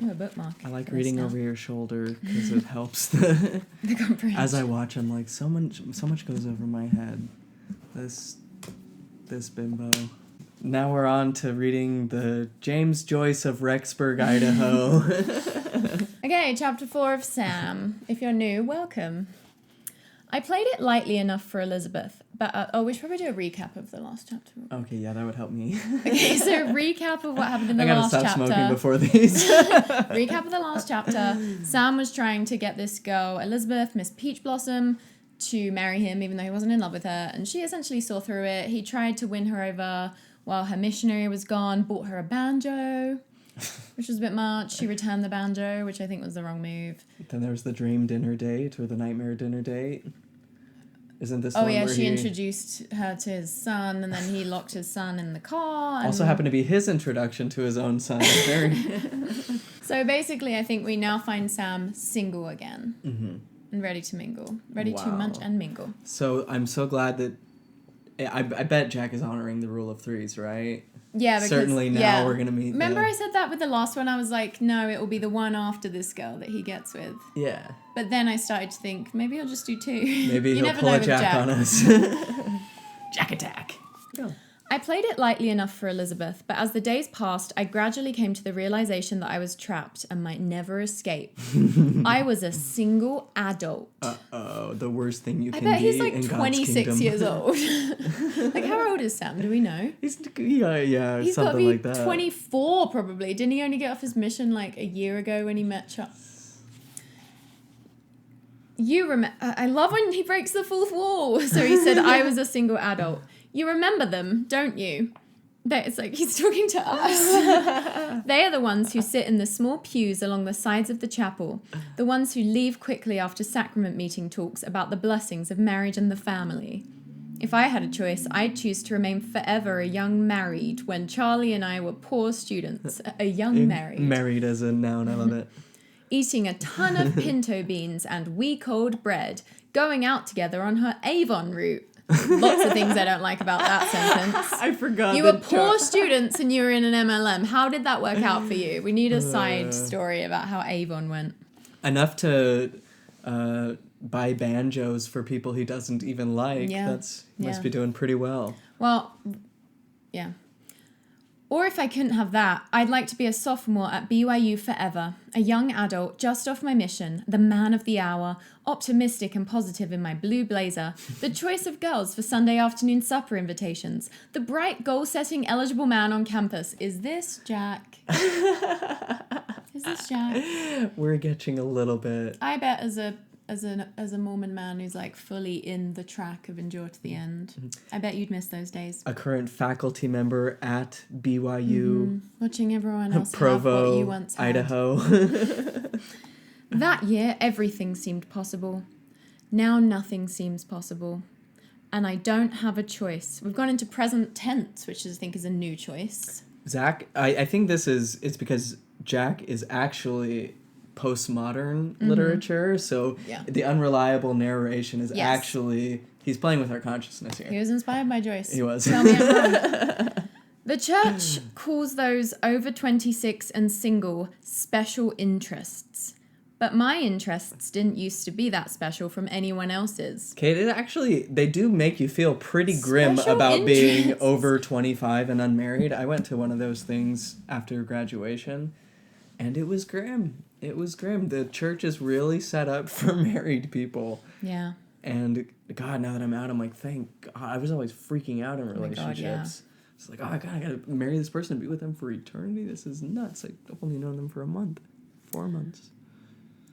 Oh, a bookmark. I like reading over your shoulder because it helps the comprehension. As I watch, I'm like, so much goes over my head. This bimbo. Now we're on to reading the James Joyce of Rexburg, Idaho. Okay, chapter 4 of Sam. If you're new, welcome. I played it lightly enough for Elizabeth, but we should probably do a recap of the last chapter. Okay, yeah, that would help me. Okay, so recap of what happened in the last chapter. I gotta stop smoking before these. Recap of the last chapter. Sam was trying to get this girl, Elizabeth, Miss Peach Blossom, to marry him, even though he wasn't in love with her, and she essentially saw through it. He tried to win her over while her missionary was gone, bought her a banjo, which was a bit much. She returned the banjo, which I think was the wrong move. Then there was the dream dinner date, or the nightmare dinner date. Isn't this the one yeah, where she introduced her to his son, and then he locked his son in the car. And also happened to be his introduction to his own son. So basically, I think we now find Sam single again. Mm-hmm. And ready to mingle. Ready to munch and mingle. So I'm so glad that... I bet Jack is honoring the rule of threes, right? Yeah, because... Certainly now we're going to meet... Remember I said that with the last one? I was like, no, it will be the one after this girl that he gets with. Yeah. But then I started to think, maybe I'll just do two. Maybe he'll pull a Jack on us. Jack attack. Go. I played it lightly enough for Elizabeth, but as the days passed, I gradually came to the realization that I was trapped and might never escape. I was a single adult. Uh-oh, the worst thing you can be. I bet he's like in 26 years old. Like, how old is Sam? Do we know? He's something got to be like that. 24 probably. Didn't he only get off his mission like a year ago when he met Chuck? I love when he breaks the fourth wall. So he said, I was a single adult. You remember them, don't you? It's like he's talking to us. They are the ones who sit in the small pews along the sides of the chapel, the ones who leave quickly after sacrament meeting talks about the blessings of marriage and the family. If I had a choice, I'd choose to remain forever a young married when Charlie and I were poor students. A young married. Married as a noun, I love it. Eating a ton of pinto beans and week-old bread, going out together on her Avon route. Lots of things I don't like about that sentence. I forgot. You were poor students and you were in an MLM. How did that work out for you? We need a side story about how Avon went. Enough to buy banjos for people he doesn't even like. Yeah. Must be doing pretty well. Well, yeah. Or if I couldn't have that, I'd like to be a sophomore at BYU forever, a young adult just off my mission, the man of the hour, optimistic and positive in my blue blazer, the choice of girls for Sunday afternoon supper invitations, the bright goal-setting eligible man on campus. Is this Jack? Is this Jack? We're getting a little bit... I bet as a Mormon man who's like fully in the track of Endure to the End, I bet you'd miss those days. A current faculty member at BYU. Mm-hmm. Watching everyone else Provo, have what you once had. Idaho. That year, everything seemed possible. Now nothing seems possible. And I don't have a choice. We've gone into present tense, which I think is a new choice. Zach, I think it's because Jack is actually... postmodern literature, so the unreliable narration is actually he's playing with our consciousness here. He was inspired by Joyce. He was. Tell me I'm wrong. The church calls those over 26 and single special interests. But my interests didn't used to be that special from anyone else's. Kate, they do make you feel pretty grim Special about being interests. over 25 and unmarried. I went to one of those things after graduation, and it was grim. It was grim. The church is really set up for married people. Yeah. And God, now that I'm out, I'm like, thank God. I was always freaking out in relationships. It's like, I gotta marry this person and be with them for eternity. This is nuts. I've only known them for 4 months.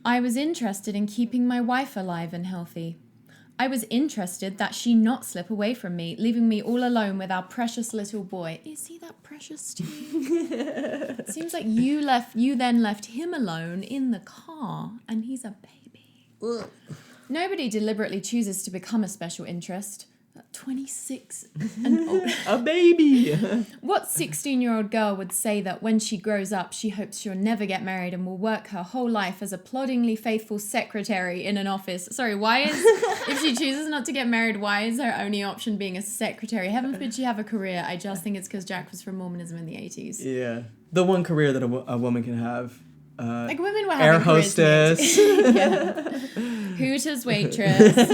I was interested in keeping my wife alive and healthy. I was interested that she not slip away from me, leaving me all alone with our precious little boy. Is he that precious to you? It seems like you then left him alone in the car, and he's a baby. Ugh. Nobody deliberately chooses to become a special interest. 26 and old. A baby! What 16-year-old girl would say that when she grows up, she hopes she'll never get married and will work her whole life as a ploddingly faithful secretary in an office? Sorry, if she chooses not to get married, why is her only option being a secretary? Heaven forbid she have a career. I just think it's because Jack was from Mormonism in the 80s. Yeah. The one career that a woman can have like women were air having hostess. Yeah. Hooters waitress.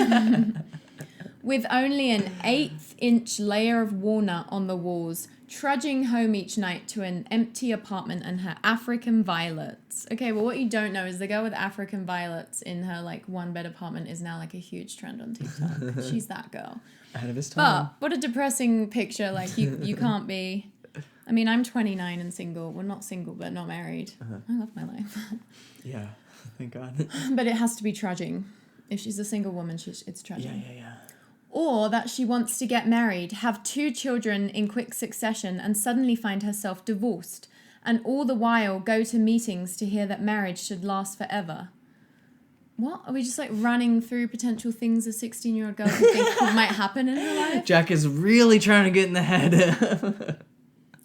With only an 1/8-inch layer of walnut on the walls, trudging home each night to an empty apartment and her African violets. Okay, well, what you don't know is the girl with African violets in her, like, one-bed apartment is now, like, a huge trend on TikTok. She's that girl. Ahead of his time. But what a depressing picture. Like, you can't be... I mean, I'm 29 and single. Well, not single, but not married. I love my life. Yeah, thank God. But it has to be trudging. If she's a single woman, it's trudging. Yeah. Or that she wants to get married, have 2 children in quick succession, and suddenly find herself divorced, and all the while go to meetings to hear that marriage should last forever. What? Are we just like running through potential things a 16-year-old girl think might happen in her life? Jack is really trying to get in the head.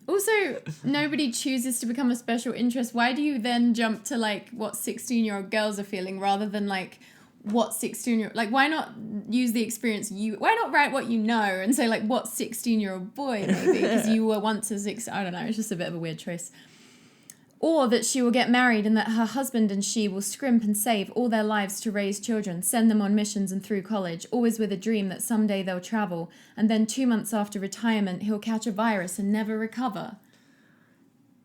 Also, nobody chooses to become a special interest. Why do you then jump to like what 16-year-old girls are feeling rather than like what 16-year-old... Like, why not use the experience why not write what you know and say, like, what 16-year-old boy, maybe, because you were once a I don't know, it's just a bit of a weird choice. Or that she will get married and that her husband and she will scrimp and save all their lives to raise children, send them on missions and through college, always with a dream that someday they'll travel, and then 2 months after retirement, he'll catch a virus and never recover.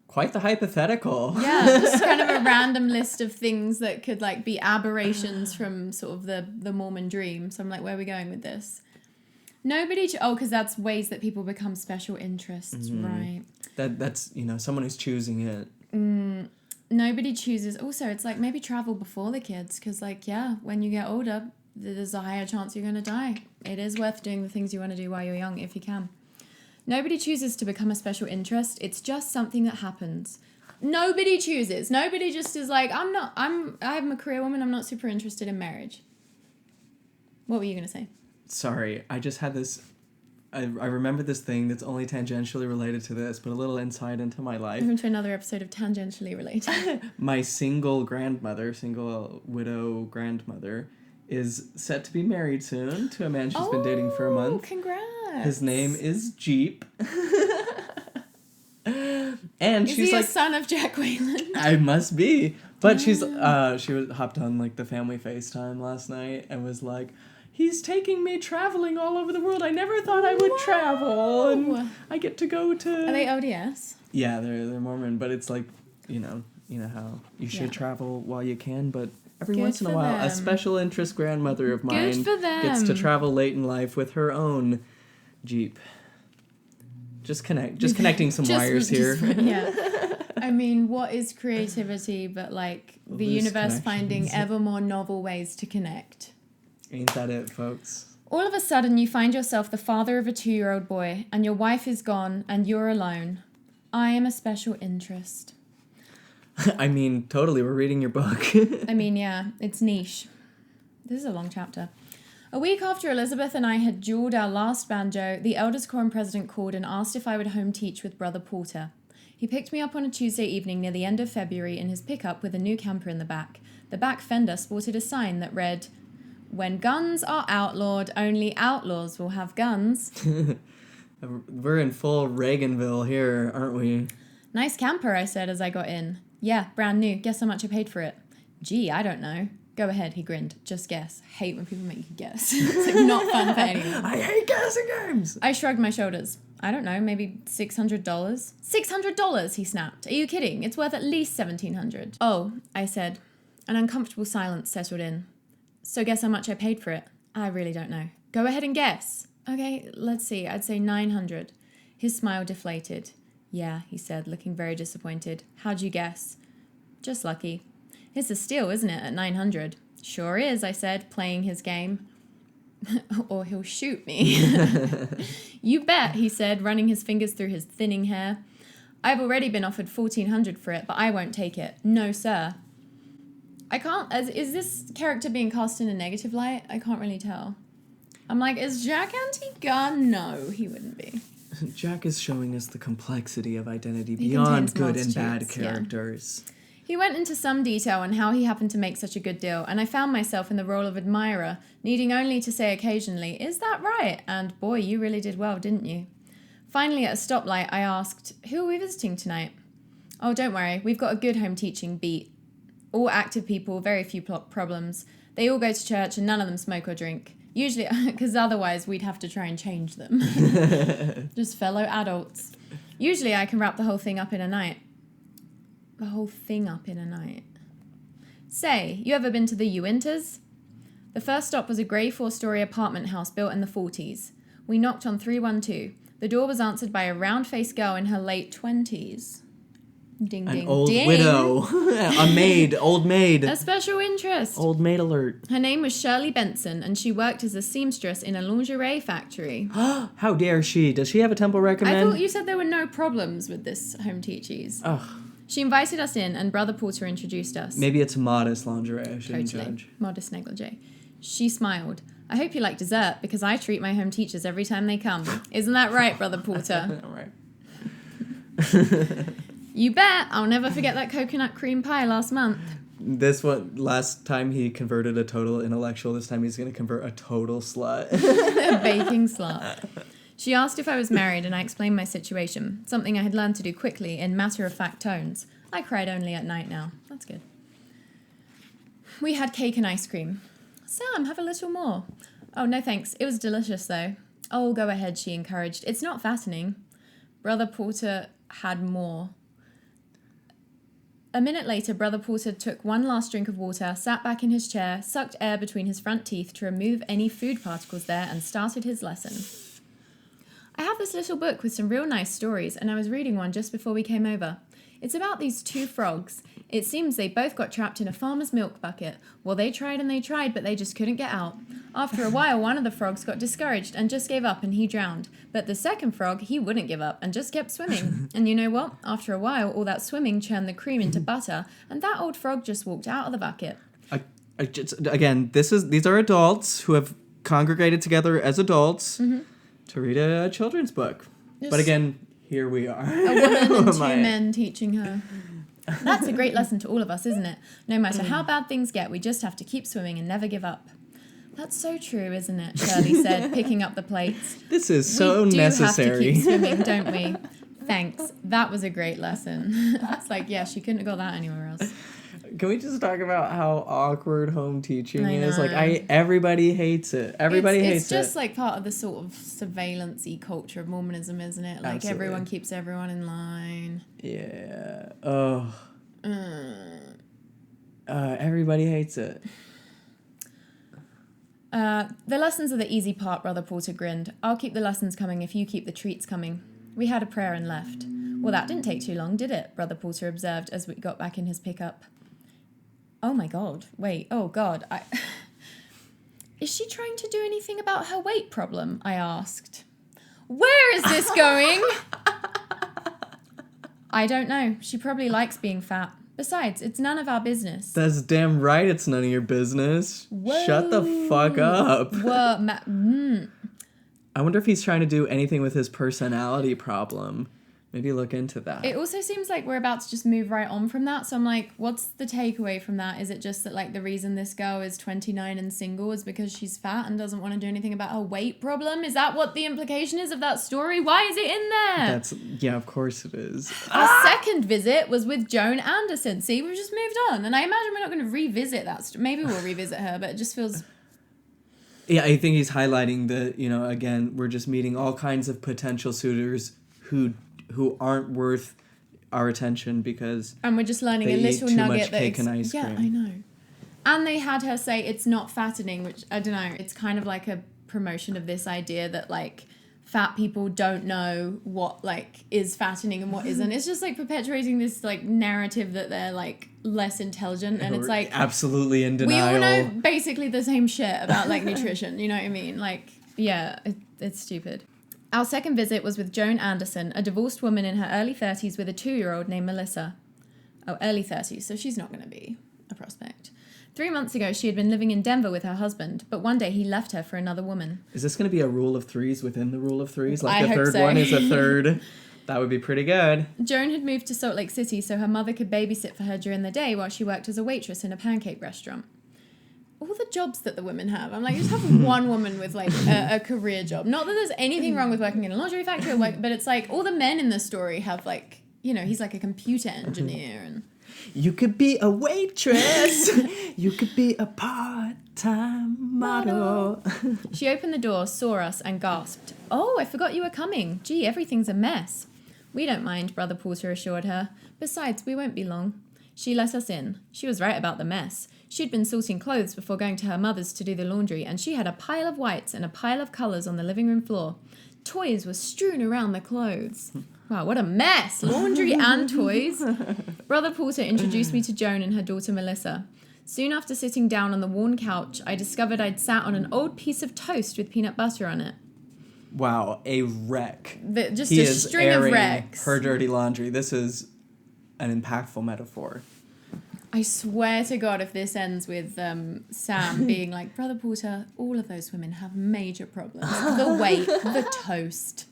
Quite the hypothetical. Yeah, just kind of a random list of things that could like be aberrations from sort of the Mormon dream. So I'm like, where are we going with this? Because that's ways that people become special interests, right? That's someone who's choosing it. Nobody chooses. Also, it's like maybe travel before the kids, because like, yeah, when you get older, there's a higher chance you're going to die. It is worth doing the things you want to do while you're young if you can. Nobody chooses to become a special interest. It's just something that happens. Nobody chooses. Nobody just is like, I'm a career woman. I'm not super interested in marriage. What were you going to say? Sorry, I just had this... I remember this thing that's only tangentially related to this, but a little insight into my life. Welcome to another episode of Tangentially Related. My single widow grandmother, is set to be married soon to a man she's been dating for a month. Congrats. His name is Jeep. And is she's he like... a son of Dr Weyland? I must be. But she hopped on like the family FaceTime last night and was like... He's taking me traveling all over the world. I never thought I would travel, and I get to go to... Are they ODS? Yeah, they're Mormon, but it's like, you know how you should travel while you can, but every once in a while, a special interest grandmother of mine gets to travel late in life with her own Jeep. Just connecting some wires here. Yeah. I mean, what is creativity but like the universe finding ever more novel ways to connect? Ain't that it, folks? All of a sudden, you find yourself the father of a 2-year-old boy, and your wife is gone, and you're alone. I am a special interest. I mean, totally, we're reading your book. I mean, yeah, it's niche. This is a long chapter. A week after Elizabeth and I had jeweled our last banjo, the eldest quorum president called and asked if I would home teach with Brother Porter. He picked me up on a Tuesday evening near the end of February in his pickup with a new camper in the back. The back fender sported a sign that read... When guns are outlawed, only outlaws will have guns. We're in full Reaganville here, aren't we? Nice camper, I said as I got in. Yeah, brand new. Guess how much I paid for it? Gee, I don't know. Go ahead, he grinned. Just guess. Hate when people make you guess. It's like not fun for anyone. I hate guessing games. I shrugged my shoulders. I don't know, maybe $600? $600, he snapped. Are you kidding? It's worth at least $1,700. Oh, I said. An uncomfortable silence settled in. So guess how much I paid for it? I really don't know. Go ahead and guess. Okay, let's see. I'd say $900. His smile deflated. Yeah, he said, looking very disappointed. How'd you guess? Just lucky. It's a steal, isn't it, at $900? Sure is, I said, playing his game. Or he'll shoot me. You bet, he said, running his fingers through his thinning hair. I've already been offered $1,400 for it, but I won't take it. No, sir. I can't... Is this character being cast in a negative light? I can't really tell. I'm like, is Jack anti-gun? No, he wouldn't be. Jack is showing us the complexity of identity beyond good and bad characters. Yeah. He went into some detail on how he happened to make such a good deal, and I found myself in the role of admirer, needing only to say occasionally, is that right? And boy, you really did well, didn't you? Finally, at a stoplight, I asked, who are we visiting tonight? Oh, don't worry, we've got a good home teaching beat. All active people, very few problems. They all go to church and none of them smoke or drink. Usually, because otherwise we'd have to try and change them. Just fellow adults. Usually I can wrap the whole thing up in a night. The whole thing up in a night. Say, you ever been to the Uinters? The first stop was a grey 4-storey apartment house built in the 40s. We knocked on 312. The door was answered by a round-faced girl in her late 20s. Ding, ding, An old ding. widow. A maid. Old maid. A special interest. Old maid alert. Her name was Shirley Benson, and she worked as a seamstress in a lingerie factory. How dare she? Does she have a temple recommend? I thought you said there were no problems with this home teachees. Ugh. She invited us in, and Brother Porter introduced us. Maybe it's modest lingerie. I shouldn't judge. Modest negligee. She smiled. I hope you like dessert, because I treat my home teachers every time they come. Isn't that right, Brother Porter? All right. You bet. I'll never forget that coconut cream pie last month. Last time he converted a total intellectual. This time he's going to convert a total slut. A baking slut. She asked if I was married, and I explained my situation, something I had learned to do quickly in matter-of-fact tones. I cried only at night now. That's good. We had cake and ice cream. Sam, have a little more. Oh, no thanks. It was delicious, though. Oh, go ahead, she encouraged. It's not fattening. Brother Porter had more. A minute later, Brother Porter took one last drink of water, sat back in his chair, sucked air between his front teeth to remove any food particles there, and started his lesson. I have this little book with some real nice stories, and I was reading one just before we came over. It's about these 2 frogs. It seems they both got trapped in a farmer's milk bucket. Well, they tried, but they just couldn't get out. After a while, one of the frogs got discouraged and just gave up, and he drowned. But the second frog, he wouldn't give up and just kept swimming. And you know what? After a while, all that swimming churned the cream into butter, and that old frog just walked out of the bucket. These are adults who have congregated together as adults to read a children's book. But again, here we are. A woman and 2 men teaching her. That's a great lesson to all of us, isn't it? No matter how bad things get, we just have to keep swimming and never give up. That's so true, isn't it? Shirley said, picking up the plates. This is so necessary. We do have to keep swimming, don't we? Thanks. That was a great lesson. It's like, yeah, she couldn't have got that anywhere else. Can we just talk about how awkward home teaching is? Like, everybody hates it. Everybody hates it. It's just like part of the sort of surveillance-y culture of Mormonism, isn't it? Like, Absolutely. Everyone keeps everyone in line. Yeah. Oh. Everybody hates it. The lessons are the easy part, Brother Porter grinned. I'll keep the lessons coming if you keep the treats coming. We had a prayer and left. Well, that didn't take too long, did it? Brother Porter observed as we got back in his pickup. Oh my God. Wait. Oh God. Is she trying to do anything about her weight problem? I asked. Where is this going? I don't know. She probably likes being fat. Besides, it's none of our business. That's damn right it's none of your business. Whoa. Shut the fuck up. Whoa. I wonder if he's trying to do anything with his personality problem. Maybe look into that. It also seems like we're about to just move right on from that. So I'm like, what's the takeaway from that? Is it just that, like, the reason this girl is 29 and single is because she's fat and doesn't want to do anything about her weight problem? Is that what the implication is of that story? Why is it in there? Yeah, of course it is. Our second visit was with Joan Anderson. See, we've just moved on. And I imagine we're not going to revisit that. Maybe we'll revisit her, but it just feels... Yeah, I think he's highlighting that, again, we're just meeting all kinds of potential suitors who aren't worth our attention because and we're just learning a little too nugget much cake and ice cream. Yeah, I know. And they had her say it's not fattening, which I don't know. It's kind of like a promotion of this idea that like fat people don't know what like is fattening and what isn't. It's just like perpetuating this like narrative that they're like less intelligent, and it's like absolutely in denial. We all know basically the same shit about like nutrition. You know what I mean? Like, yeah, it's stupid. Our second visit was with Joan Anderson, a divorced woman in her early 30s with a 2-year-old named Melissa. Oh, early 30s, so she's not going to be a prospect. 3 months ago, she had been living in Denver with her husband, but one day he left her for another woman. Is this going to be a rule of threes within the rule of threes? Like I the hope third so. one is a third? That would be pretty good. Joan had moved to Salt Lake City so her mother could babysit for her during the day while she worked as a waitress in a pancake restaurant. All the jobs that the women have. I'm like, just have one woman with like a career job. Not that there's anything wrong with working in a lingerie factory, but it's like all the men in the story have like, he's like a computer engineer and You could be a waitress. You could be a part-time model. She opened the door, saw us, and gasped. Oh, I forgot you were coming. Gee, everything's a mess. We don't mind, Brother Porter assured her. Besides, we won't be long. She let us in. She was right about the mess. She'd been sorting clothes before going to her mother's to do the laundry, and she had a pile of whites and a pile of colours on the living room floor. Toys were strewn around the clothes. Wow, what a mess! Laundry and toys. Brother Porter introduced me to Joan and her daughter Melissa. Soon after sitting down on the worn couch, I discovered I'd sat on an old piece of toast with peanut butter on it. Wow, a wreck. Just a string of wrecks. Her dirty laundry. This is an impactful metaphor. I swear to God, if this ends with Sam being like, Brother Porter, all of those women have major problems. The weight, the toast.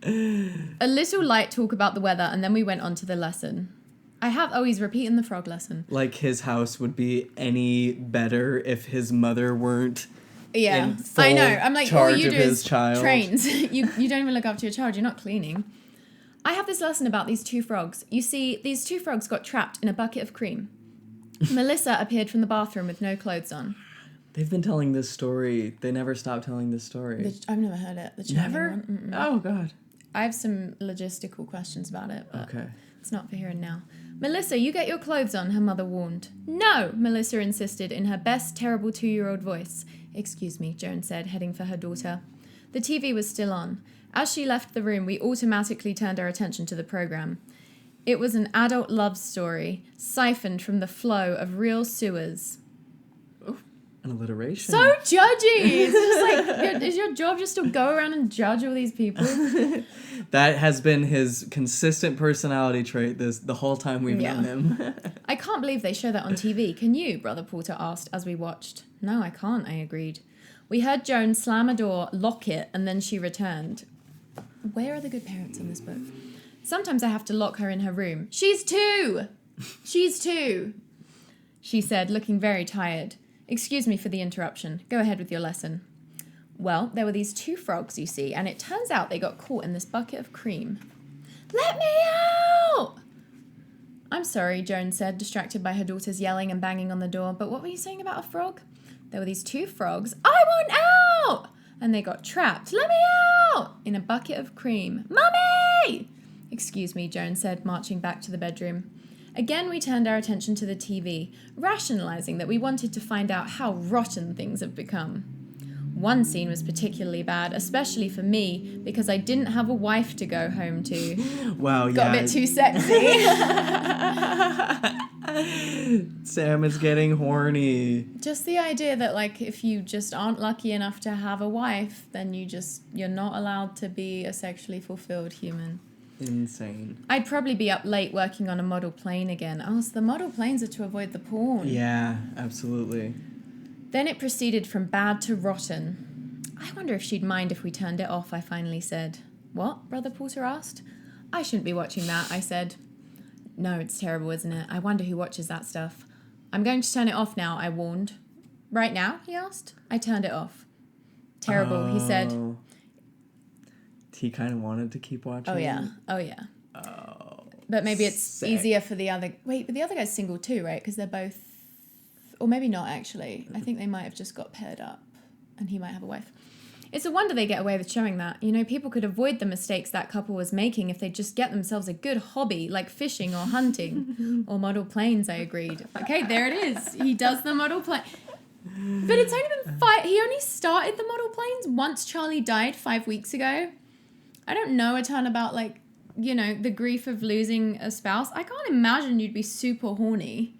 A little light talk about the weather, and then we went on to the lesson. He's repeating the frog lesson. Like his house would be any better if his mother weren't in full I know. I'm like, all you do is child. trains. you don't even look after your child. You're not cleaning. I have this lesson about these two frogs. You see, these two frogs got trapped in a bucket of cream. Melissa appeared from the bathroom with no clothes on. They've been telling this story. They never stop telling this story. I've never heard it. The Never? one. Oh, God. I have some logistical questions about it, but okay. It's not for here and now. Melissa, you get your clothes on, her mother warned. No, Melissa insisted in her best terrible 2-year-old voice. Excuse me, Joan said, heading for her daughter. The TV was still on. As she left the room, we automatically turned our attention to the program. It was an adult love story, siphoned from the flow of real sewers. Oh, an alliteration. So judgy! It's just like, is your job just to go around and judge all these people? That has been his consistent personality trait the whole time we've known him. I can't believe they show that on TV. Can you? Brother Porter asked as we watched. No, I can't, I agreed. We heard Joan slam a door, lock it, and then she returned. Where are the good parents in this book? Sometimes I have to lock her in her room. She's 2! She's 2! She said, looking very tired. Excuse me for the interruption. Go ahead with your lesson. Well, there were these 2 frogs, you see, and it turns out they got caught in this bucket of cream. Let me out! I'm sorry, Joan said, distracted by her daughter's yelling and banging on the door. But what were you saying about a frog? There were these 2 frogs. I want out! And they got trapped. Let me out! In a bucket of cream. Mummy! Excuse me, Joan said, marching back to the bedroom. Again, we turned our attention to the TV, rationalizing that we wanted to find out how rotten things have become. One scene was particularly bad, especially for me, because I didn't have a wife to go home to. Wow, Got a bit too sexy. Sam is getting horny. Just the idea that, like, if you just aren't lucky enough to have a wife, then you're not allowed to be a sexually fulfilled human. Insane. I'd probably be up late working on a model plane again. Oh, so the model planes are to avoid the porn. Yeah, absolutely. Then it proceeded from bad to rotten. I wonder if she'd mind if we turned it off, I finally said. What? Brother Porter asked. I shouldn't be watching that, I said. No, it's terrible, isn't it? I wonder who watches that stuff. I'm going to turn it off now, I warned. Right now? He asked. I turned it off. Terrible, he said. He kind of wanted to keep watching. Oh, yeah. Oh. But maybe it's sick. easier for the other... Wait, but the other guy's single too, right? Because they're both... Or maybe not, actually. I think they might have just got paired up. And he might have a wife. It's a wonder they get away with showing that. You know, people could avoid the mistakes that couple was making if they just get themselves a good hobby, like fishing or hunting. Or model planes, I agreed. Okay, there it is. He does the model plane. But it's only been 5... He only started the model planes once Charlie died 5 weeks ago. I don't know a ton about, like, you know, the grief of losing a spouse. I can't imagine you'd be super horny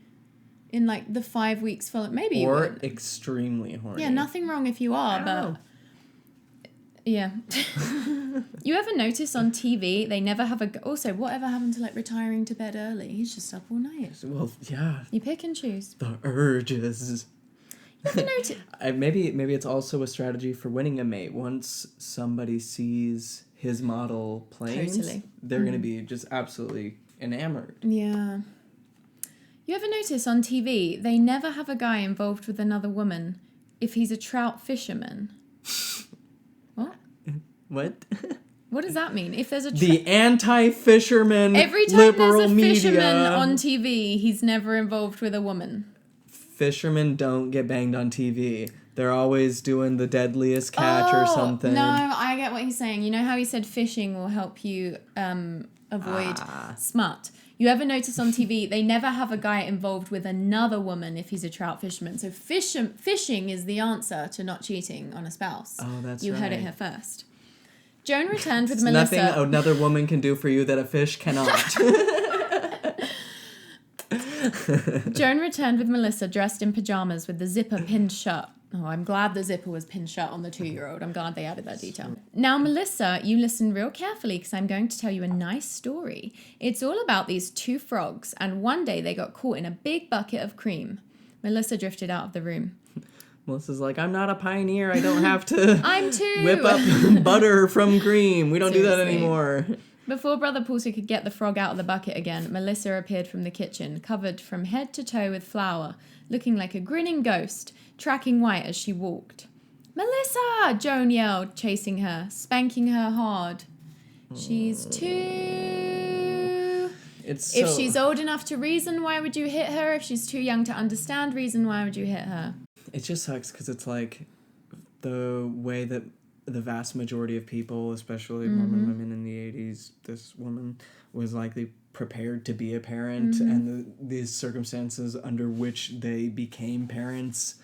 in, like, the 5 weeks following. Maybe you would. Or extremely horny. Yeah, nothing wrong if you are, but... Yeah. You ever notice on TV, they never have a... Also, whatever happened to, like, retiring to bed early? He's just up all night. Well, yeah. You pick and choose. The urges. You ever notice... Maybe it's also a strategy for winning a mate. Once somebody sees his model planes, they're going to be just absolutely enamored. Yeah. You ever notice on TV, they never have a guy involved with another woman if he's a trout fisherman? What? What? What does that mean? If there's a the anti-fisherman every time liberal there's a media. fisherman on TV, he's never involved with a woman. Fishermen don't get banged on TV. They're always doing the deadliest catch or something. No, I get what he's saying. You know how he said fishing will help you avoid smut? You ever notice on TV, they never have a guy involved with another woman if he's a trout fisherman. So fishing is the answer to not cheating on a spouse. Oh, that's You right. heard it here first. Joan returned with It's Melissa. nothing another woman can do for you that a fish cannot. Joan returned with Melissa dressed in pajamas with the zipper pinned shut. Oh, I'm glad the zipper was pinned shut on the 2-year-old. I'm glad they added that detail. Now, Melissa, you listen real carefully because I'm going to tell you a nice story. It's all about these 2 frogs, and one day they got caught in a big bucket of cream. Melissa drifted out of the room. Melissa's like, I'm not a pioneer. I don't have to I'm 2. whip up butter from cream. We don't do that Seriously. anymore. Before Brother Porter could get the frog out of the bucket again, Melissa appeared from the kitchen, covered from head to toe with flour, looking like a grinning ghost, tracking White as she walked. Melissa! Joan yelled, chasing her, spanking her hard. She's 2. If she's old enough to reason, why would you hit her? If she's too young to understand reason, why would you hit her? It just sucks because it's like the way that the vast majority of people, especially Mormon women in the 80s, this woman was likely prepared to be a parent, and these circumstances under which they became parents,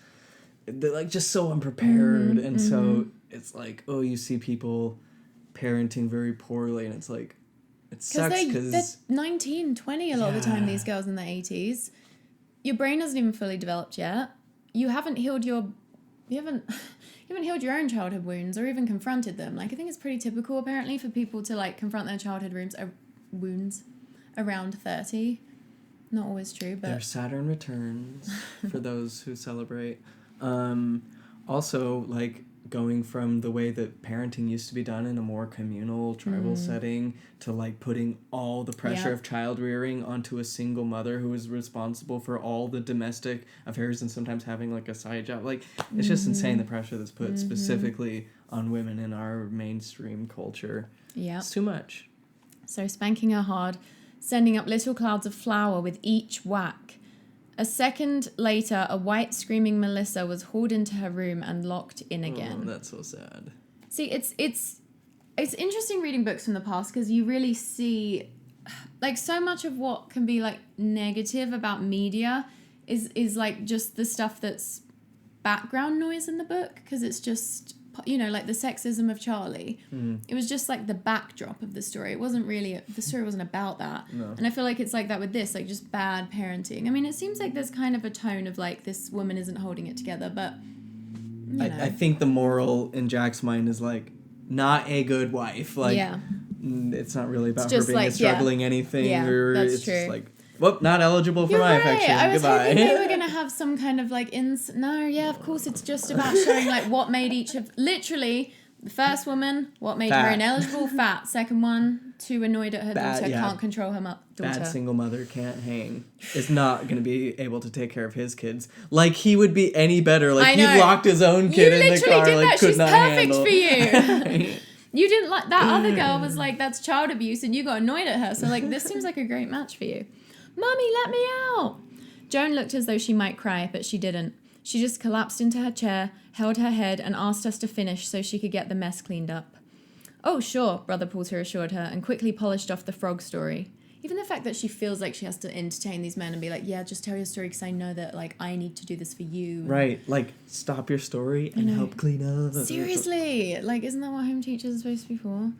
they're like just so unprepared, and so it's like, oh, you see people parenting very poorly, and it's like, it sucks because they're 19, 20 a lot of the time, these girls in the 80s. Your brain hasn't even fully developed yet. You haven't healed your own childhood wounds or even confronted them. Like, I think it's pretty typical apparently for people to like confront their childhood wounds around 30. Not always true, but their Saturn returns for those who celebrate. Also, like, going from the way that parenting used to be done in a more communal, tribal setting to, like, putting all the pressure of child rearing onto a single mother who is responsible for all the domestic affairs and sometimes having, like, a side job. Like, it's just insane, the pressure that's put specifically on women in our mainstream culture. yeah. It's too much. So spanking her hard, sending up little clouds of flour with each whack. A second later, a White screaming Melissa was hauled into her room and locked in again. Oh, that's so sad. See, it's interesting reading books from the past because you really see, like, so much of what can be, like, negative about media is like, just the stuff that's background noise in the book, because it's just, you know, like the sexism of Charlie. It was just, like, the backdrop of the story. It wasn't really, the story wasn't about that. No. And I feel like it's like that with this, like, just bad parenting. I mean, it seems like there's kind of a tone of, like, this woman isn't holding it together, but, you know. I think the moral in Jack's mind is, like, not a good wife. Like, yeah. it's not really about It's her just being like, a struggling anything. Yeah, or that's it's true. just like, whoop, not eligible for You're my right. affection. I was Goodbye. hoping they were going to have some kind of, like, no, yeah, of course, it's just about showing, like, what made each of, literally, the first woman, what made her Fat. ineligible, fat. Second one, too annoyed at her daughter, yeah. can't control her daughter. Bad single mother can't hang. Is not going to be able to take care of his kids. Like, he would be any better. Like, I he know. locked his own kid in the literally car. did Like, that. could She's not perfect handle. for you. You didn't like, that other girl was like, that's child abuse, and you got annoyed at her. So, like, this seems like a great match for you. Mummy, let me out. Joan looked as though she might cry, but she didn't. She just collapsed into her chair, held her head, and asked us to finish so she could get the mess cleaned up. Oh, sure, Brother Porter assured her, and quickly polished off the frog story. Even the fact that she feels like she has to entertain these men and be like, yeah, just tell your story because I know that, like, I need to do this for you. Right. Like, stop your story and help clean up. Seriously. Like, isn't that what home teachers are supposed to be for?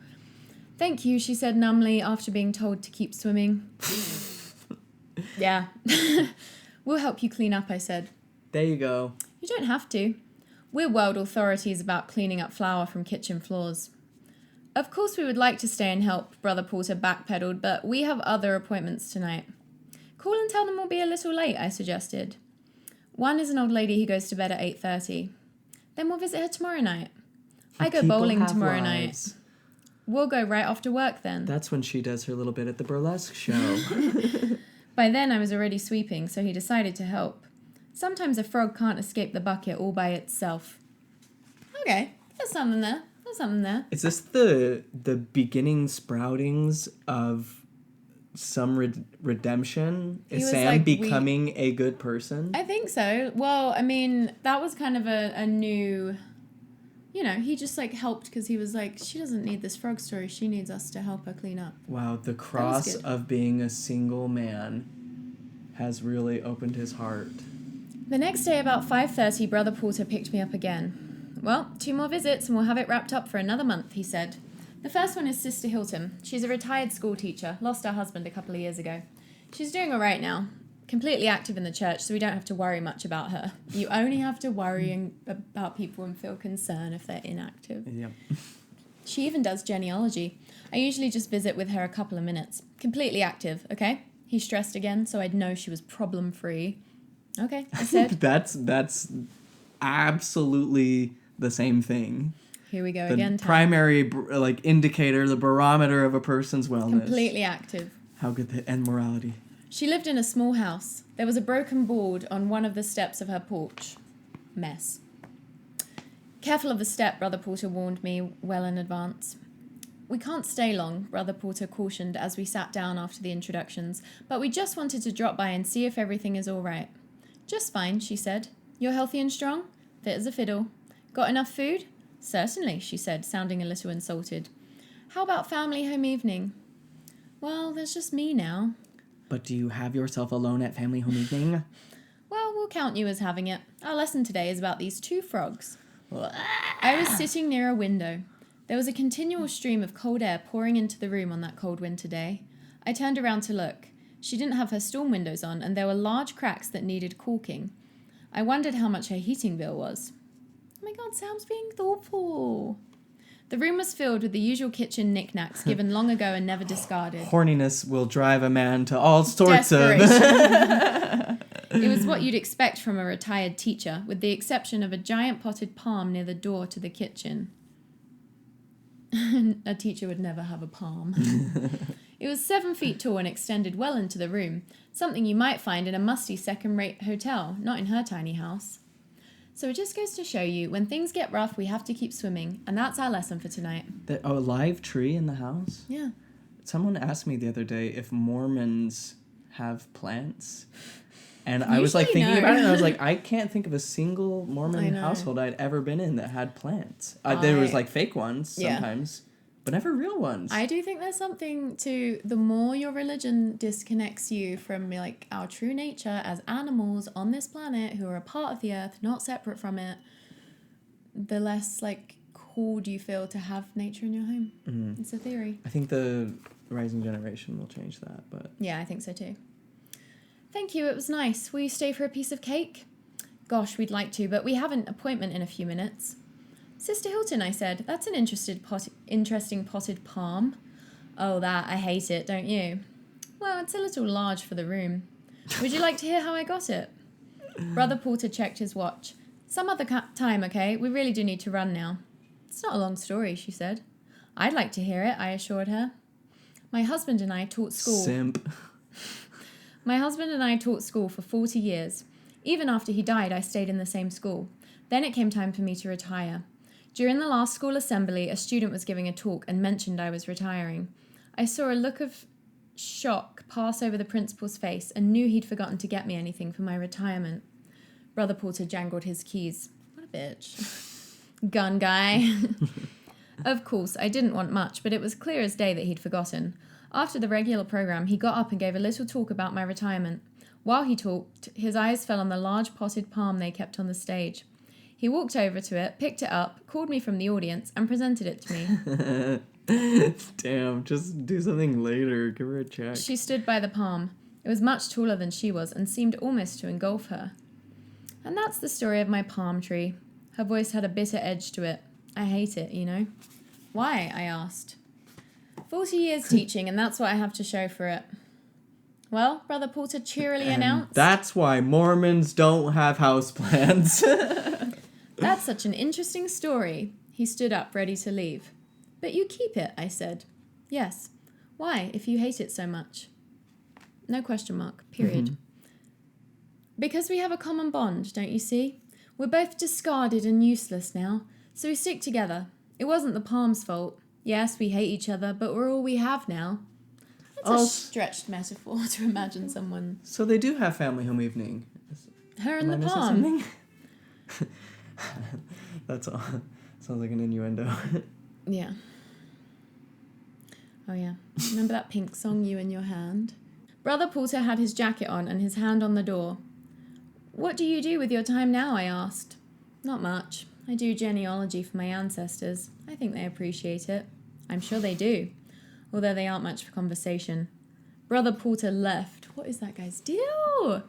Thank you, she said numbly after being told to keep swimming. Yeah. We'll help you clean up, I said. There you go. You don't have to. We're world authorities about cleaning up flour from kitchen floors. Of course we would like to stay and help, Brother Porter backpedaled, but we have other appointments tonight. Call and tell them we'll be a little late, I suggested. One is an old lady who goes to bed at 8:30. Then we'll visit her tomorrow night. I go People bowling have tomorrow lives. night. We'll go right after work then. That's when she does her little bit at the burlesque show. By then I was already sweeping, so he decided to help. Sometimes a frog can't escape the bucket all by itself. Okay, there's something there. was something there. Is this the beginning sproutings of some redemption? Is Sam like, becoming a good person? I think so. Well, I mean, that was kind of a new... You know, he just, like, helped because he was like, she doesn't need this frog story. She needs us to help her clean up. Wow, the cross of being a single man has really opened his heart. The next day, about 5:30, Brother Porter picked me up again. Well, 2 more visits and we'll have it wrapped up for another month, he said. The first one is Sister Hilton. She's a retired school teacher, lost her husband a couple of years ago. She's doing all right now. Completely active in the church, so we don't have to worry much about her. You only have to worry about people and feel concern if they're inactive. Yep. She even does genealogy. I usually just visit with her a couple of minutes. Completely active, okay? He stressed again, so I'd know she was problem-free. Okay, I said. That's absolutely the same thing. Here we go again. The primary indicator, the barometer of a person's wellness. Completely active. How good and morality. She lived in a small house. There was a broken board on one of the steps of her porch. Mess. Careful of the step, Brother Porter warned me well in advance. We can't stay long, Brother Porter cautioned as we sat down after the introductions, but we just wanted to drop by and see if everything is all right. Just fine, she said. You're healthy and strong? Fit as a fiddle. Got enough food? Certainly, she said, sounding a little insulted. How about family home evening? Well, there's just me now. But do you have yourself alone at family home evening? Well, we'll count you as having it. Our lesson today is about these 2 frogs. I was sitting near a window. There was a continual stream of cold air pouring into the room on that cold winter day. I turned around to look. She didn't have her storm windows on, and there were large cracks that needed caulking. I wondered how much her heating bill was. Oh my God, Sam's being thoughtful. The room was filled with the usual kitchen knickknacks given long ago and never discarded. Horniness will drive a man to all sorts of... It was what you'd expect from a retired teacher, with the exception of a giant potted palm near the door to the kitchen. A teacher would never have a palm. It was 7 feet tall and extended well into the room, something you might find in a musty second-rate hotel, not in her tiny house. So it just goes to show you, when things get rough, we have to keep swimming, and that's our lesson for tonight. A live tree in the house? Yeah. Someone asked me the other day if Mormons have plants. And I was like thinking about it, and I was like, I can't think of a single Mormon household I'd ever been in that had plants. There was like fake ones sometimes, but never real ones. I do think there's something to the more your religion disconnects you from like our true nature as animals on this planet who are a part of the earth, not separate from it, the less like called you feel to have nature in your home. Mm-hmm. It's a theory. I think the rising generation will change that, but yeah, I think so too. Thank you, it was nice. Will you stay for a piece of cake? Gosh, we'd like to, but we have an appointment in a few minutes. Sister Hilton, I said, that's an interesting potted palm. Oh, that, I hate it, don't you? Well, it's a little large for the room. Would you like to hear how I got it? Brother Porter checked his watch. Some other time, okay? We really do need to run now. It's not a long story, she said. I'd like to hear it, I assured her. My husband and I taught school. Simp. My husband and I taught school for 40 years. Even after he died, I stayed in the same school. Then it came time for me to retire. During the last school assembly, a student was giving a talk and mentioned I was retiring. I saw a look of shock pass over the principal's face and knew he'd forgotten to get me anything for my retirement. Brother Porter jangled his keys. What a bitch. Gun guy. Of course, I didn't want much, but it was clear as day that he'd forgotten. After the regular program, he got up and gave a little talk about my retirement. While he talked, his eyes fell on the large potted palm they kept on the stage. He walked over to it, picked it up, called me from the audience, and presented it to me. Damn, just do something later. Give her a check. She stood by the palm. It was much taller than she was and seemed almost to engulf her. And that's the story of my palm tree. Her voice had a bitter edge to it. I hate it, you know. Why? I asked. 40 years teaching, and that's what I have to show for it. Well, Brother Porter cheerily announced. That's why Mormons don't have houseplants. That's such an interesting story. He stood up, ready to leave. But you keep it, I said. Yes. Why, if you hate it so much? No question mark, period. Mm-hmm. Because we have a common bond, don't you see? We're both discarded and useless now, so we stick together. It wasn't the palm's fault. Yes, we hate each other, but we're all we have now. That's a stretched metaphor to imagine someone. So they do have family home evening. Her and the palm. That's all. Sounds like an innuendo. Yeah. Oh, yeah. Remember that Pink song, You in Your Hand? Brother Porter had his jacket on and his hand on the door. What do you do with your time now, I asked. Not much. I do genealogy for my ancestors. I think they appreciate it. I'm sure they do, although they aren't much for conversation. Brother Porter left. What is that guy's deal?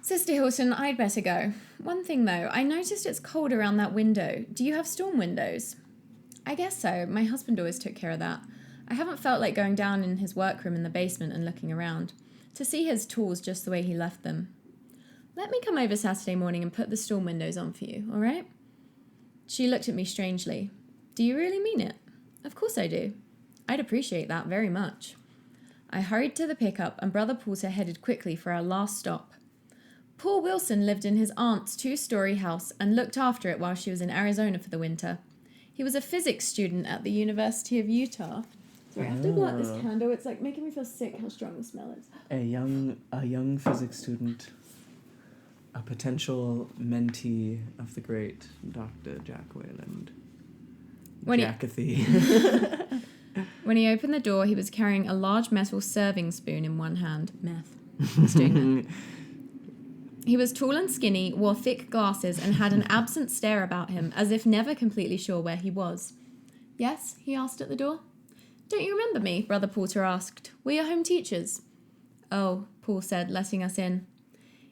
Sister Hilton, I'd better go. One thing, though, I noticed it's cold around that window. Do you have storm windows? I guess so. My husband always took care of that. I haven't felt like going down in his workroom in the basement and looking around, to see his tools just the way he left them. Let me come over Saturday morning and put the storm windows on for you, all right? She looked at me strangely. Do you really mean it? Of course I do. I'd appreciate that very much. I hurried to the pickup and Brother Porter headed quickly for our last stop. Paul Wilson lived in his aunt's 2-story house and looked after it while she was in Arizona for the winter. He was a physics student at the University of Utah. Sorry, I have to blow out this candle. It's like making me feel sick how strong the smell is. A young physics student. A potential mentee of the great Dr. Jack Weyland. Jackathy. When he opened the door, he was carrying a large metal serving spoon in one hand. Meth. He's doing meth. He was tall and skinny, wore thick glasses, and had an absent stare about him, as if never completely sure where he was. Yes? He asked at the door. Don't you remember me? Brother Porter asked. We're your home teachers. Oh, Paul said, letting us in.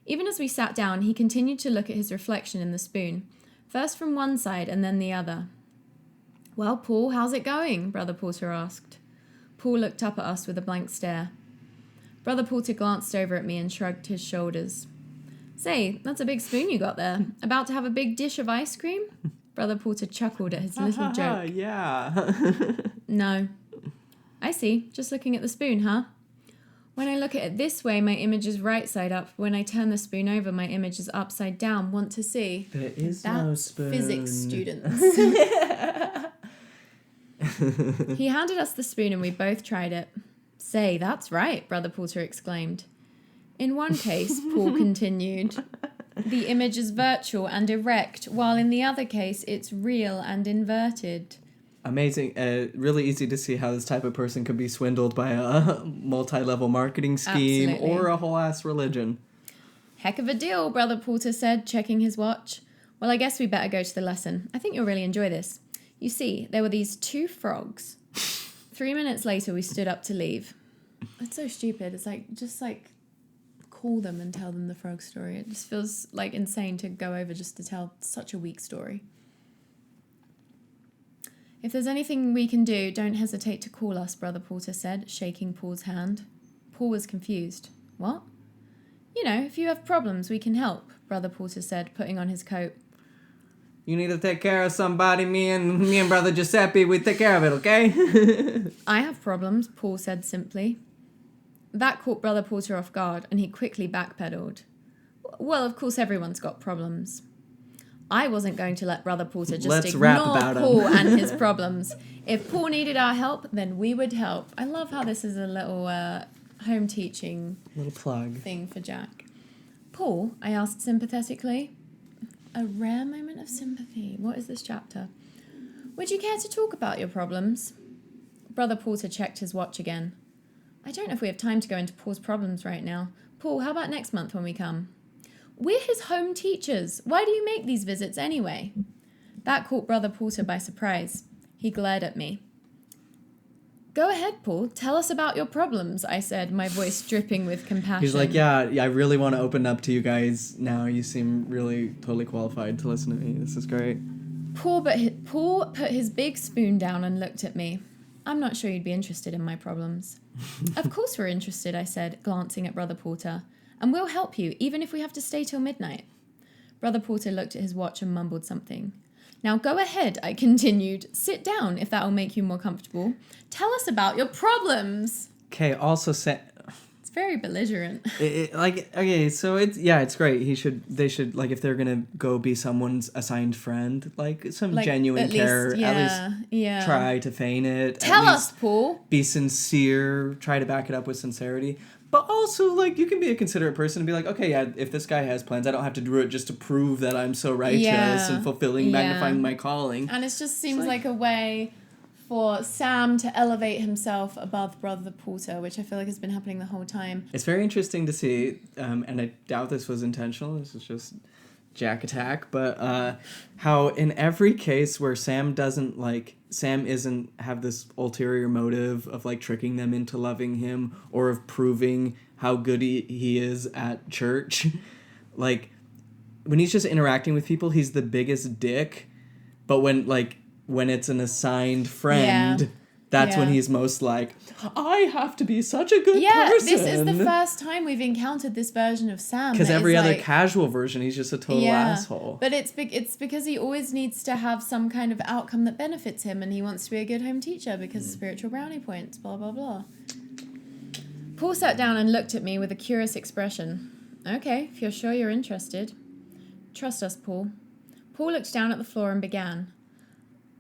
Even as we sat down, he continued to look at his reflection in the spoon, first from one side and then the other. Well, Paul, how's it going? Brother Porter asked. Paul looked up at us with a blank stare. Brother Porter glanced over at me and shrugged his shoulders. Say, that's a big spoon you got there. About to have a big dish of ice cream? Brother Porter chuckled at his little joke. Yeah. No. I see. Just looking at the spoon, huh? When I look at it this way, my image is right side up. When I turn the spoon over, my image is upside down. Want to see? There is no spoon. Physics students. He handed us the spoon and we both tried it. Say, that's right, Brother Porter exclaimed. In one case, Paul continued, the image is virtual and erect, while in the other case, it's real and inverted. Amazing. Really easy to see how this type of person could be swindled by a multi-level marketing scheme. Absolutely. Or a whole-ass religion. Heck of a deal, Brother Porter said, checking his watch. Well, I guess we better go to the lesson. I think you'll really enjoy this. You see, there were these 2 frogs. 3 minutes later, we stood up to leave. It's so stupid. It's just call them and tell them the frog story. It just feels like insane to go over just to tell such a weak story. If there's anything we can do, don't hesitate to call us, Brother Porter said, shaking Paul's hand. Paul was confused. What? You know, if you have problems, we can help, Brother Porter said, putting on his coat. You need to take care of somebody, me and Brother Giuseppe, we take care of it, okay? I have problems, Paul said simply. That caught Brother Porter off guard, and he quickly backpedaled. Well, of course everyone's got problems. I wasn't going to let Brother Porter just ignore Paul and his problems. If Paul needed our help, then we would help. I love how this is a little home teaching little plug thing for Jack. Paul, I asked sympathetically. A rare moment of sympathy. What is this chapter? Would you care to talk about your problems? Brother Porter checked his watch again. I don't know if we have time to go into Paul's problems right now. Paul, how about next month when we come? We're his home teachers. Why do you make these visits anyway? That caught Brother Porter by surprise. He glared at me. Go ahead, Paul. Tell us about your problems, I said, my voice dripping with compassion. He's like, yeah, I really want to open up to you guys now. You seem really totally qualified to listen to me. This is great. Paul put his big spoon down and looked at me. I'm not sure you'd be interested in my problems. Of course we're interested, I said, glancing at Brother Porter. And we'll help you, even if we have to stay till midnight. Brother Porter looked at his watch and mumbled something. Now go ahead, I continued. Sit down, if that will make you more comfortable. Tell us about your problems. Okay, also say... It's very belligerent. Okay, so it's great. They should like if they're gonna go be someone's assigned friend, like some Like, genuine at care. least, At least try to feign it. Tell us, Paul. Be sincere. Try to back it up with sincerity. But also, like, you can be a considerate person and be like, okay, yeah, if this guy has plans, I don't have to do it just to prove that I'm so righteous and fulfilling, magnifying my calling. And it just seems like a way for Sam to elevate himself above Brother Porter, which I feel like has been happening the whole time. It's very interesting to see, and I doubt this was intentional, this is just Jack attack, but how in every case where Sam isn't have this ulterior motive of like tricking them into loving him or of proving how good he is at church, like when he's just interacting with people, he's the biggest dick, but when it's an assigned friend, that's when he's most like, I have to be such a good person. Yeah, this is the first time we've encountered this version of Sam. Because every other casual version, he's just a total asshole. But it's because he always needs to have some kind of outcome that benefits him, and he wants to be a good home teacher because spiritual brownie points, blah, blah, blah. Paul sat down and looked at me with a curious expression. Okay, if you're sure you're interested. Trust us, Paul. Paul looked down at the floor and began.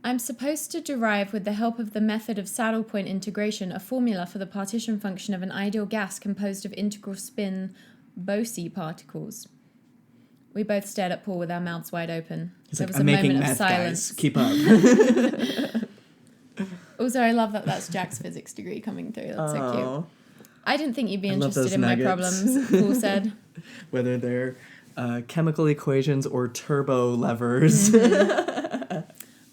I'm supposed to derive, with the help of the method of saddle point integration, a formula for the partition function of an ideal gas composed of integral spin Bose particles. We both stared at Paul with our mouths wide open. There was a moment of silence. Guys. Keep up. Also, I love that that's Jack's physics degree coming through. That's so cute. I didn't think you'd be interested in my problems, Paul said. Whether they're chemical equations or turbo levers.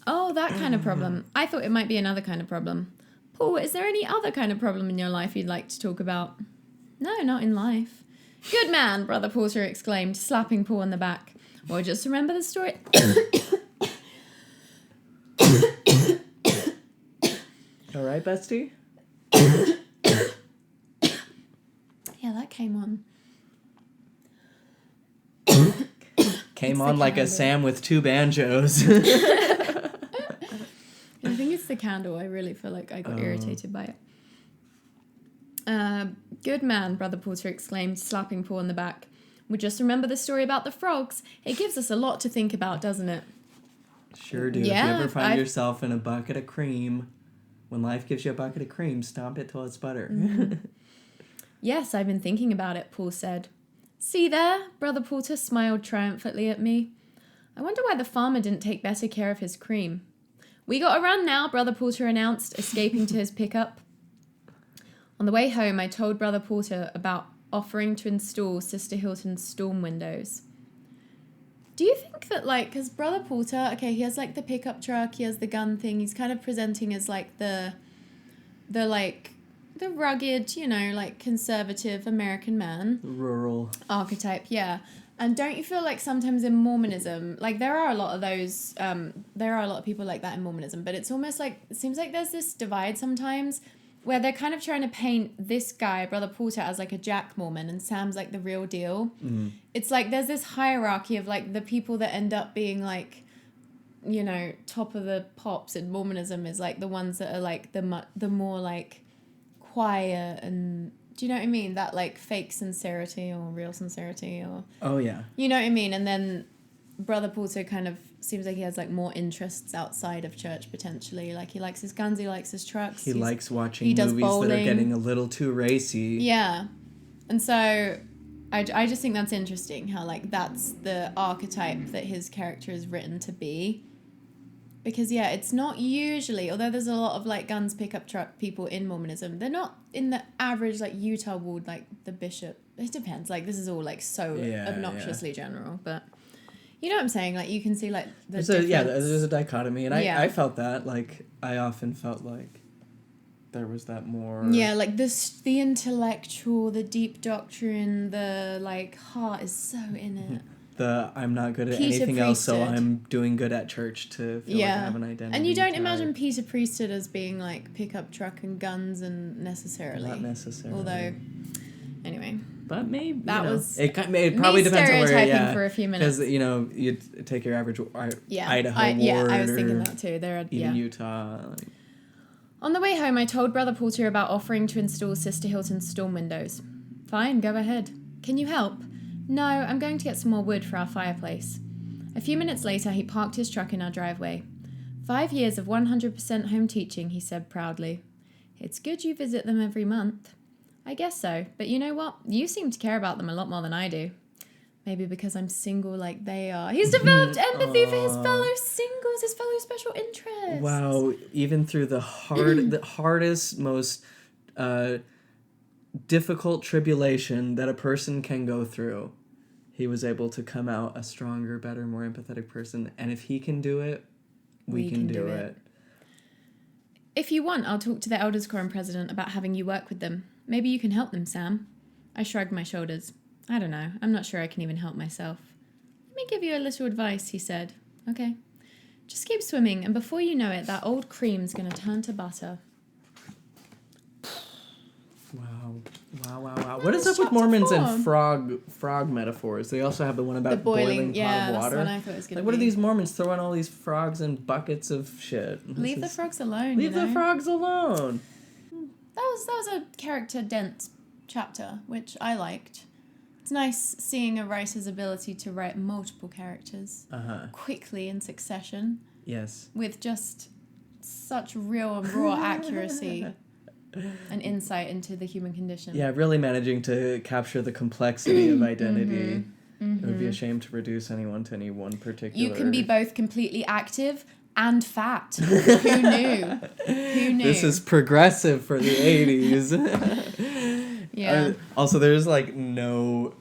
Oh, that kind of problem. I thought it might be another kind of problem. Paul, is there any other kind of problem in your life you'd like to talk about? No, not in life. Good man, Brother Porter exclaimed, slapping Paul on the back. Well, just remember the story. All right, bestie? Yeah, that came on. Came on like a Sam with two banjos. I think it's the candle. I really feel like I got irritated by it. Good man, Brother Porter exclaimed, slapping Paul on the back. We just remember the story about the frogs. It gives us a lot to think about, doesn't it? Sure do. Yeah, if you ever find yourself in a bucket of cream, when life gives you a bucket of cream, stomp it till it's butter. Mm-hmm. Yes, I've been thinking about it, Paul said. See there? Brother Porter smiled triumphantly at me. I wonder why the farmer didn't take better care of his cream. We got a run now, Brother Porter announced, escaping to his pickup. On the way home, I told Brother Porter about offering to install Sister Hilton's storm windows. Do you think that, like, because Brother Porter, okay, he has, like, the pickup truck, he has the gun thing, he's kind of presenting as, like, the rugged, you know, like, conservative American man. Rural. Archetype, yeah. And don't you feel like sometimes in Mormonism, like there are a lot of those, there are a lot of people like that in Mormonism, but it's almost like, it seems like there's this divide sometimes where they're kind of trying to paint this guy, Brother Porter, as like a Jack Mormon and Sam's like the real deal. Mm. It's like there's this hierarchy of like the people that end up being like, you know, top of the pops in Mormonism is like the ones that are like the more like quiet and... Do you know what I mean? That, like, fake sincerity or real sincerity or... Oh, yeah. You know what I mean? And then Brother Porter kind of seems like he has, like, more interests outside of church, potentially. Like, he likes his guns, he likes his trucks. He likes watching movies that are getting a little too racy. Yeah. And so I just think that's interesting how, like, that's the archetype that his character is written to be. Because, yeah, it's not usually, although there's a lot of, like, guns, pickup truck people in Mormonism, they're not in the average, like, Utah ward, like, the bishop. It depends. Like, this is all, like, so obnoxiously general. But, you know what I'm saying? Like, you can see, like, the difference. Yeah, there's a dichotomy. And I felt that. Like, I often felt like there was that more... Yeah, like, the intellectual, the deep doctrine, the, like, heart is so in it. I'm not good at anything else, so I'm doing good at church to feel like I have an identity. And you don't imagine Peter Priesthood as being like pickup truck and guns and necessarily. Not necessarily. Although, anyway. But maybe that was it probably depends on where. Yeah, for a few minutes. Because you take your average Idaho ward. Yeah, I was thinking that too. Even Utah. On the way home, I told Brother Porter about offering to install Sister Hilton's storm windows. Fine, go ahead. Can you help? No, I'm going to get some more wood for our fireplace. A few minutes later, he parked his truck in our driveway. 5 years of 100% home teaching, he said proudly. It's good you visit them every month. I guess so, but you know what? You seem to care about them a lot more than I do. Maybe because I'm single like they are. He's developed empathy for his fellow singles, his fellow special interests. Wow, even through the hardest, most difficult tribulation that a person can go through, he was able to come out a stronger, better, more empathetic person. And if he can do it, we can do it. If you want, I'll talk to the Elders Quorum president about having you work with them. Maybe you can help them, Sam. I shrugged my shoulders. I don't know. I'm not sure I can even help myself. Let me give you a little advice, he said. Okay. Just keep swimming, and before you know it, that old cream's going to turn to butter. Wow. What is up with Mormons and frog metaphors? They also have the one about the boiling pot of water. That's what I thought it was going to be. What are these Mormons throwing all these frogs in buckets of shit? Leave the frogs alone. Leave the frogs alone. That was a character-dense chapter, which I liked. It's nice seeing a writer's ability to write multiple characters quickly in succession. Yes. With just such real and raw accuracy and insight into the human condition. Yeah, really managing to capture the complexity of identity. It would be a shame to reduce anyone to any one particular... You can be both completely active and fat. Who knew? This is progressive for the 80s. Yeah. Also, there's like no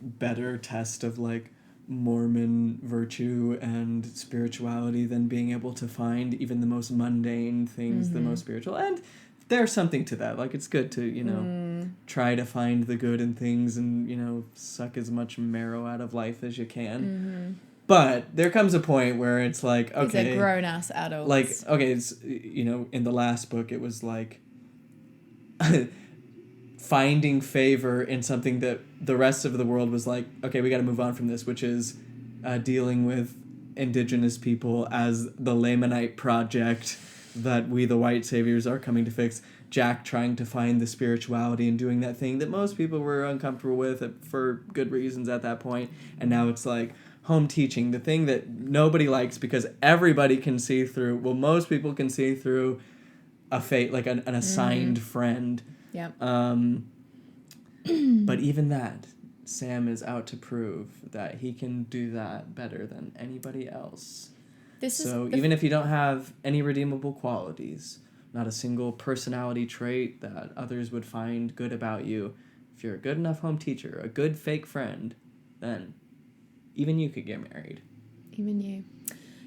better test of like Mormon virtue and spirituality than being able to find even the most mundane things the most spiritual. And there's something to that. Like, it's good to, you know, try to find the good in things and, you know, suck as much marrow out of life as you can. But there comes a point where it's like, okay. These are grown-ass adults. Like, okay, it's, you know, in the last book, it was like finding favor in something that the rest of the world was like, okay, we got to move on from this, which is dealing with indigenous people as the Lamanite project that we, the white saviors, are coming to fix. Jack trying to find the spirituality and doing that thing that most people were uncomfortable with for good reasons at that point. And now it's like home teaching, the thing that nobody likes because everybody can see through. Well, most people can see through a fate, like an assigned friend. Yeah. But even that, Sam is out to prove that he can do that better than anybody else. Even if you don't have any redeemable qualities, not a single personality trait that others would find good about you, if you're a good enough home teacher, a good fake friend, then even you could get married. Even you.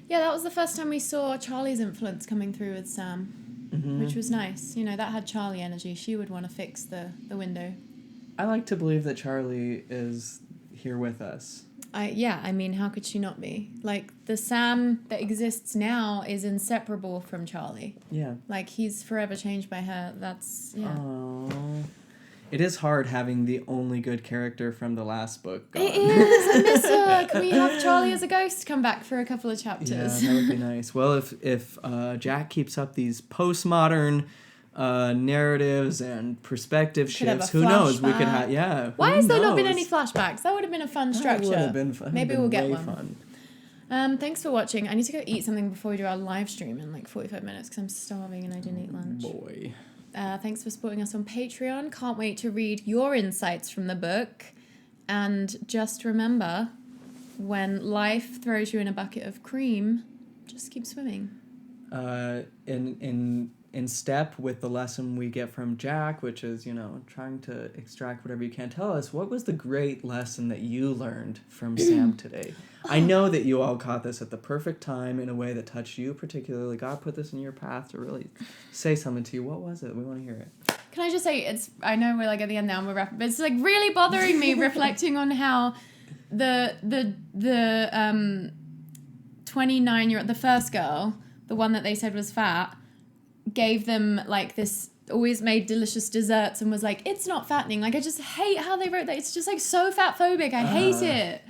Yeah, that was the first time we saw Charlie's influence coming through with Sam, which was nice. You know, that had Charlie energy. She would want to fix the window. I like to believe that Charlie is here with us. I mean, how could she not be? Like, the Sam that exists now is inseparable from Charlie. Yeah. Like, he's forever changed by her. That's, yeah. Aww. It is hard having the only good character from the last book gone. It is. I miss her. Can we have Charlie as a ghost come back for a couple of chapters? Yeah, that would be nice. Well, if Jack keeps up these postmodern narratives and perspective shifts, who knows? We could have, yeah. Why has there not been any flashbacks? That would have been a fun structure. That would have been fun. Maybe we'll get one. Thanks for watching. I need to go eat something before we do our live stream in like 45 minutes because I'm starving and I didn't eat lunch. Boy. Thanks for supporting us on Patreon. Can't wait to read your insights from the book. And just remember, when life throws you in a bucket of cream, just keep swimming. In step with the lesson we get from Jack, which is, you know, trying to extract whatever you can. Tell us, what was the great lesson that you learned from Sam today? I know that you all caught this at the perfect time in a way that touched you particularly. God put this in your path to really say something to you. What was it? We want to hear it. Can I just say, I know we're like at the end now and we're wrapping, but it's like really bothering me reflecting on how the 29-year-old, the first girl, the one that they said was fat, gave them like this, always made delicious desserts and was like, it's not fattening. Like, I just hate how they wrote that. It's just like so fatphobic. I hate it.